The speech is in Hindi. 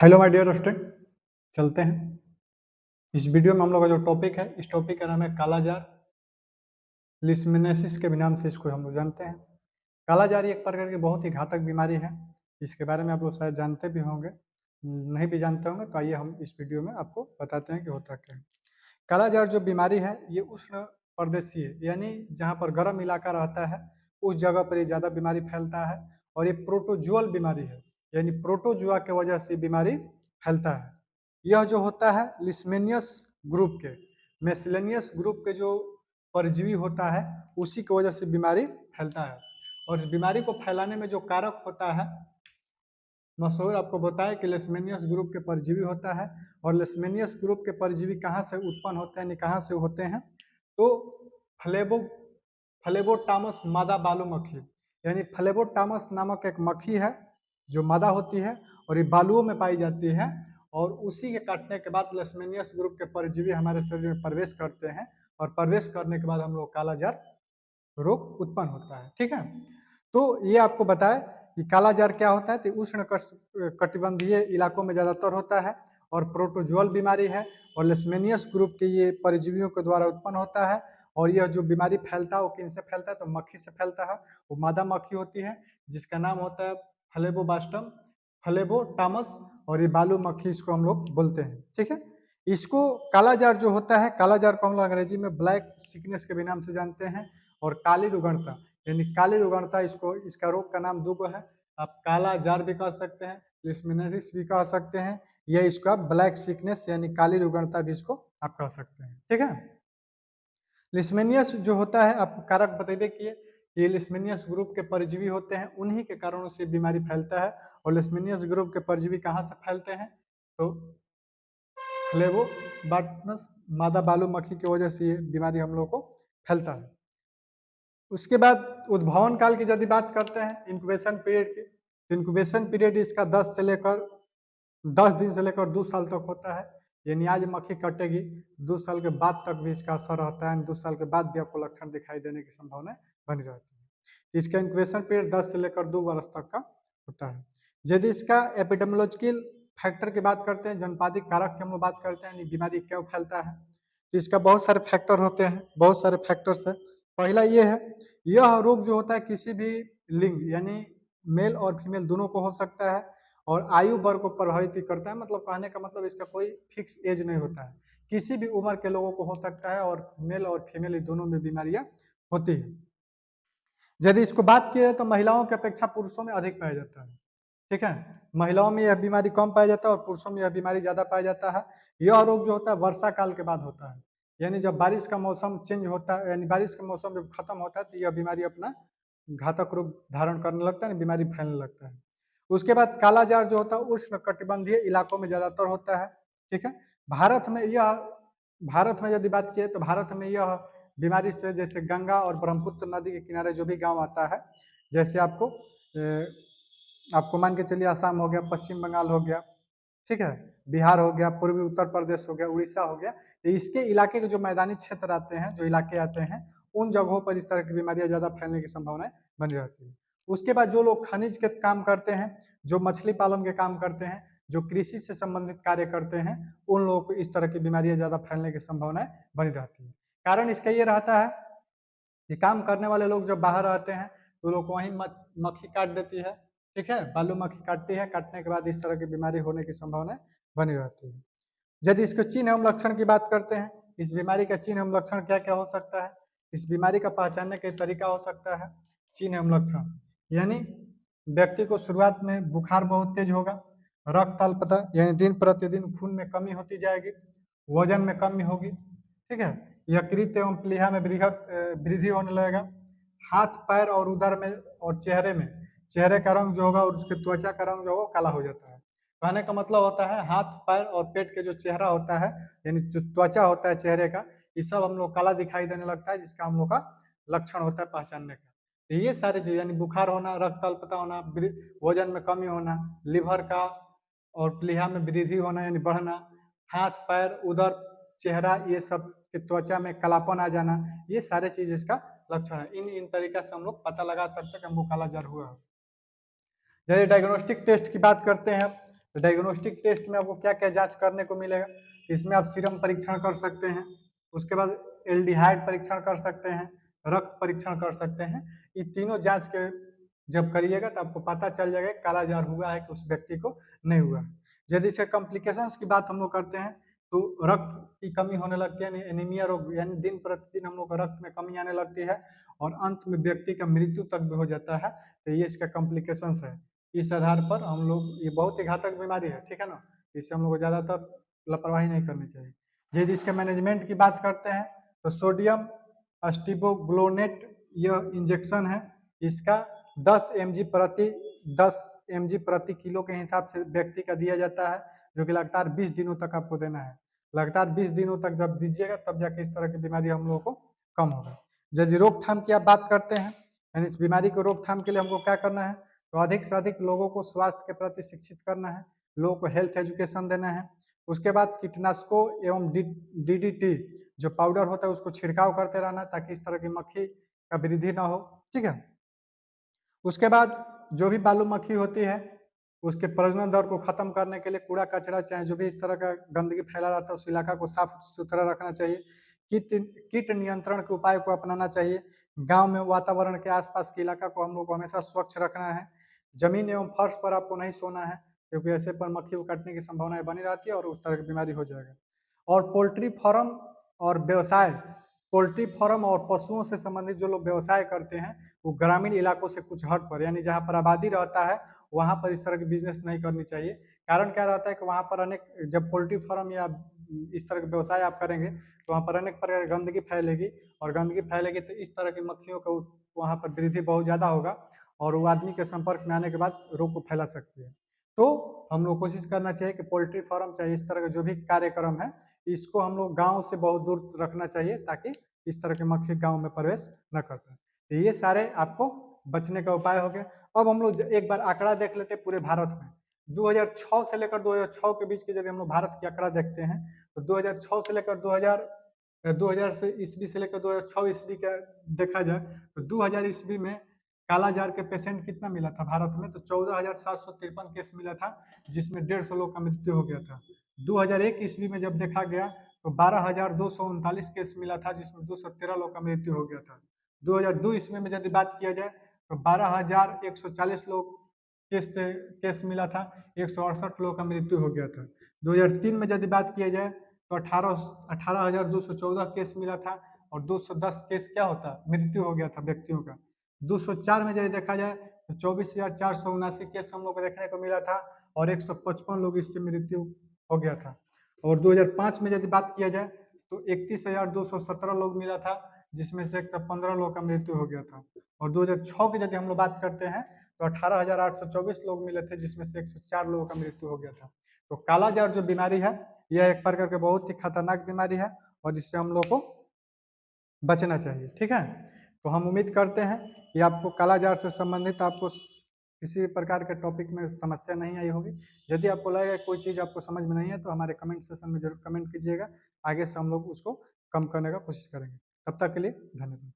हेलो माय डियर स्टूडेंट, चलते हैं। इस वीडियो में हम लोग का जो टॉपिक है, इस टॉपिक का नाम है कालाजार। लिस्मिनेसिस के भी नाम से इसको हम लोग जानते हैं। कालाजार एक प्रकार की बहुत ही घातक बीमारी है। इसके बारे में आप लोग शायद जानते भी होंगे, नहीं भी जानते होंगे तो आइए हम इस वीडियो में आपको बताते हैं कि होता क्या है। कालाजार जो बीमारी है ये उष्ण प्रदेशीय यानी जहाँ पर गर्म इलाका रहता है उस जगह पर ये ज़्यादा बीमारी फैलता है। और ये प्रोटोजुअल बीमारी है, यानी प्रोटोजुआ के वजह से बीमारी फैलता है। यह जो होता है लिस्मेनियस ग्रुप के, मेसिलेनियस ग्रुप के जो परजीवी होता है उसी की वजह से बीमारी फैलता है। और इस बीमारी को फैलाने में जो कारक होता है मशहूर आपको बताया कि लेशमेनियस ग्रुप के परजीवी होता है। और लेशमेनियस ग्रुप के परजीवी कहाँ से उत्पन्न होते हैं, कहाँ से होते हैं, तो फ्लेबो फ्लेबोटामस मादा बालू मक्खी, यानी फ्लेबोटामस नामक एक मक्खी है जो मादा होती है और ये बालुओं में पाई जाती है। और उसी के काटने के बाद लेशमेनियस ग्रुप के परजीवी हमारे शरीर में प्रवेश करते हैं और प्रवेश करने के बाद हम लोग कालाजार रोग उत्पन्न होता है। ठीक है, तो ये आपको बताए कि कालाजार क्या होता है, तो उष्ण कटिबंधीय इलाकों में ज्यादातर होता है और प्रोटोजुअल बीमारी है और लेशमेनियस ग्रुप के ये परजीवियों के द्वारा उत्पन्न होता है। और यह जो बीमारी फैलता है वो किन से फैलता है, तो मक्खी से फैलता है। वो मादा मक्खी होती है जिसका नाम होता है फ्लेबोबास्टम फ्लेबोटामस, और ये बालू मक्खी इसको हम लोग बोलते हैं। ठीक है, इसको कालाजार जो होता है, कालाजार को हम लोग अंग्रेजी में ब्लैक सिकनेस के भी नाम से जानते हैं। और काली रुगणता यानी काली रुगणता, इसको इसका रोग का नाम दो है। आप काला जार भी कह सकते हैं, लिस्मिनेसिस भी कह सकते हैं, या इसका ब्लैक सिकनेस यानी काली रुगणता भी इसको आप कह सकते हैं। ठीक है, लिस्मेनियस जो होता है आपको कारक बतेबे किए, ये लिस्मेनियस ग्रुप के परजीवी होते हैं, उन्हीं के कारणों से बीमारी फैलता है। और लिस्मेनियस ग्रुप के परजीवी कहाँ से फैलते हैं, तो फ्लेवोबाटनस मादा बालू मक्खी की वजह से ये बीमारी हम लोग को फैलता है। उसके बाद उद्भवन काल की यदि बात करते हैं इंक्यूबेशन पीरियड की, तो इंक्यूबेशन पीरियड इसका 10 दिन से लेकर 2 साल तक होता है। यानी आज मक्खी कटेगी 2 साल के बाद तक भी इसका असर रहता है, 2 साल के बाद भी आपको लक्षण दिखाई देने की संभावना बनी रहती है। इसका इंक्यूबेशन पीरियड 10 से लेकर 2 वर्ष तक का होता है। यदि इसका एपिडेमियोलॉजिकल फैक्टर की बात करते हैं, जनपादिक कारक की हम लोग बात करते हैं, बीमारी क्यों फैलता है, तो इसका बहुत सारे फैक्टर होते हैं, बहुत सारे फैक्टर्स है। पहला ये है, यह रोग जो होता है किसी भी लिंग यानी मेल और फीमेल दोनों को हो सकता है और आयु वर्ग को प्रभावित करता है। मतलब कहने का मतलब इसका कोई फिक्स एज नहीं होता है, किसी भी उम्र के लोगों को हो सकता है और मेल और फीमेल दोनों में बीमारियां होती है। यदि इसको बात किया तो महिलाओं की अपेक्षा पुरुषों में अधिक पाया जाता है। ठीक है, महिलाओं में यह बीमारी कम पाया जाता है और पुरुषों में यह बीमारी ज्यादा पाया जाता है। यह रोग जो होता है वर्षा काल के बाद होता है, यानी जब बारिश का मौसम चेंज होता है, यानी बारिश का मौसम जब खत्म होता है तो यह बीमारी अपना घातक रूप धारण करने लगता है, बीमारी फैलने लगता है। उसके बाद कालाजार जो होता है उष्ण कटिबंधीय इलाकों में ज्यादातर होता है। ठीक है, भारत में यह भारत में यदि बात किए तो भारत में यह बीमारी से जैसे गंगा और ब्रह्मपुत्र नदी के किनारे जो भी गांव आता है, जैसे आपको मान के चलिए आसाम हो गया, पश्चिम बंगाल हो गया, ठीक है, बिहार हो गया, पूर्वी उत्तर प्रदेश हो गया, उड़ीसा हो गया, तो इसके इलाके के जो मैदानी क्षेत्र आते हैं, जो इलाके आते हैं, उन जगहों पर इस तरह की बीमारियां ज्यादा फैलने की संभावनाएं बनी रहती है। उसके बाद जो लोग खनिज के काम करते हैं, जो मछली पालन के काम करते हैं, जो कृषि से संबंधित कार्य करते हैं, उन लोगों को इस तरह की बीमारियां ज्यादा फैलने की संभावनाएं बनी रहती है। कारण इसका ये रहता है कि काम करने वाले लोग जब बाहर आते हैं तो लोग वहीं मक्खी काट देती है। ठीक है, बालू मक्खी काटती है, काटने के बाद इस तरह की बीमारी होने की संभावना बनी रहती है। यदि इसको चिन्ह एवं लक्षण की बात करते हैं, इस बीमारी का चिन्ह एवं लक्षण क्या क्या हो सकता है, इस बीमारी का पहचानने का तरीका हो सकता है चिन्ह एवं लक्षण, यानी व्यक्ति को शुरुआत में बुखार बहुत तेज होगा, रक्त अल्पता यानी दिन प्रतिदिन खून में कमी होती जाएगी, वजन में कमी होगी, ठीक है, यकृत एवं प्लीहा में वृद्धि होने लगेगा, हाथ पैर और उदर में और चेहरे का रंग जो होगा और उसके त्वचा का रंग जो होगा काला हो जाता है। कहने का मतलब होता है हाथ पैर और पेट के जो चेहरा होता है यानी जो त्वचा होता है चेहरे का, ये सब हम लोग काला दिखाई देने लगता है, जिसका हम लोग का लक्षण होता है पहचानने का। तो ये सारी चीज यानी बुखार होना, रक्त अल्पता होना, वजन में कमी होना, लिवर का और प्लीहा में वृद्धि होना यानी बढ़ना, हाथ पैर उदर चेहरा ये सब के त्वचा में कालापन आ जाना, ये सारे चीज इसका लक्षण है। इन तरीका से हम लोग पता लगा सकते हैं कि हमको काला जार हुआ है। जैसे डायग्नोस्टिक टेस्ट की बात करते हैं तो डायग्नोस्टिक टेस्ट में आपको क्या क्या जांच करने को मिलेगा, इसमें आप सीरम परीक्षण कर सकते हैं, उसके बाद एल्डिहाइड परीक्षण कर सकते हैं, रक्त परीक्षण कर सकते हैं। ये तीनों जांच के जब करिएगा तो आपको पता चल जाएगा काला जार हुआ है कि उस व्यक्ति को नहीं हुआ है। यदि इसके कॉम्प्लिकेशंस की बात हम लोग करते हैं तो रक्त की कमी होने लगती है, एनीमिया रोग, यानी दिन प्रतिदिन हम लोग का रक्त में कमी आने लगती है और अंत में व्यक्ति का मृत्यु तक भी हो जाता है। तो ये इसका कॉम्प्लिकेशंस है। इस आधार पर हम लोग, ये बहुत ही घातक बीमारी है, ठीक है ना, इससे हम लोग को ज्यादातर लापरवाही नहीं करनी चाहिए। यदि इसके मैनेजमेंट की बात करते हैं तो सोडियम अस्टिबोग्लोनेट यह इंजेक्शन है, इसका 10 mg प्रति किलो के हिसाब से व्यक्ति का दिया जाता है, जो कि लगातार 20 दिनों तक आपको देना है। लगातार 20 दिनों तक जब दीजिएगा तब जाके इस तरह की बीमारी हम लोगों को कम होगा। यदि रोकथाम की आप बात करते हैं, यानी इस बीमारी को रोकथाम के लिए हमको क्या करना है, तो अधिक से अधिक लोगों को स्वास्थ्य के प्रति शिक्षित करना है, लोगों को हेल्थ एजुकेशन देना है। उसके बाद कीटनाशकों एवं DDT जो पाउडर होता है उसको छिड़काव करते रहना ताकि इस तरह की मक्खी का वृद्धि ना हो, ठीक है। उसके बाद जो भी बालू मक्खी होती है उसके प्रजनन दर को खत्म करने के लिए कूड़ा कचरा चाहे जो भी इस तरह का गंदगी फैला रहता है उस इलाका को साफ सुथरा रखना चाहिए। कीट नियंत्रण के उपाय को अपनाना चाहिए। गांव में वातावरण के आसपास के इलाका को हम लोग को हमेशा स्वच्छ रखना है। जमीन एवं फर्श पर आपको नहीं सोना है क्योंकि ऐसे पर मक्खी को काटने की संभावनाएं बनी रहती है और उस तरह की बीमारी हो जाएगा। और पोल्ट्री फार्म और व्यवसाय, पोल्ट्री फार्म और पशुओं से संबंधित जो लोग व्यवसाय करते हैं वो ग्रामीण इलाकों से कुछ हट पर, यानी जहाँ पर आबादी रहता है वहां पर इस तरह की बिजनेस नहीं करनी चाहिए। कारण क्या रहता है कि वहां पर अनेक, जब पोल्ट्री फार्म या इस तरह का व्यवसाय आप करेंगे तो वहां पर अनेक प्रकार की गंदगी फैलेगी और गंदगी फैलेगी तो इस तरह की मक्खियों का वहां पर वृद्धि बहुत ज्यादा होगा और वो आदमी के संपर्क में आने के बाद रोग को फैला सकती है। तो हम लोग कोशिश करना चाहिए कि पोल्ट्री फार्म चाहे इस तरह का जो भी कार्यक्रम है इसको हम लोग गांव से बहुत दूर रखना चाहिए ताकि इस तरह के मक्खी गांव में प्रवेश न कर पाए। तो ये सारे आपको बचने का उपाय हो गए। अब हम लोग एक बार आंकड़ा देख लेते हैं पूरे भारत में। 2006 से लेकर 2006 के बीच के यदि हम लोग भारत के आंकड़ा देखते हैं तो 2006 से लेकर 2000 से ईस्वी से लेकर 2006 ईस्वी का देखा जाए तो 2000 ईस्वी में काला जार के पेशेंट कितना मिला था भारत में, तो 14,753 केस मिला था जिसमें 150 लोग का मृत्यु हो गया था। 2001 ईस्वी में जब देखा गया तो 12,239 केस मिला था जिसमें 213 लोग का मृत्यु हो गया था। 2002 ईस्वी में यदि बात किया जाए तो 12,140 लोग केस मिला था, 168 लोगों का मृत्यु हो गया था। 2003 में यदि बात किया जाए तो 18,214 केस मिला था और 210 केस क्या होता, मृत्यु हो गया था व्यक्तियों का। 204 में यदि देखा जाए तो 24,479 केस हम लोग को देखने को मिला था और 155 लोग इससे मृत्यु हो गया था। और 2005 में यदि बात किया जाए तो 31,217 लोग मिला था जिसमें से 115 लोग का मृत्यु हो गया था। और 2006 की यदि हम लोग बात करते हैं तो 18,824 लोग मिले थे जिसमें से 104 लोगों का मृत्यु हो गया था। तो काला जार जो बीमारी है यह एक प्रकार की बहुत ही खतरनाक बीमारी है और इससे हम लोग को बचना चाहिए, ठीक है। तो हम उम्मीद करते हैं कि आपको काला जार से संबंधित आपको किसी भी प्रकार के टॉपिक में समस्या नहीं आई होगी। यदि आपको लगेगा कोई चीज़ आपको समझ में नहीं है तो हमारे कमेंट सेशन में जरूर कमेंट कीजिएगा, आगे से हम लोग उसको कम करने का कोशिश करेंगे। तब तक के लिए धन्यवाद।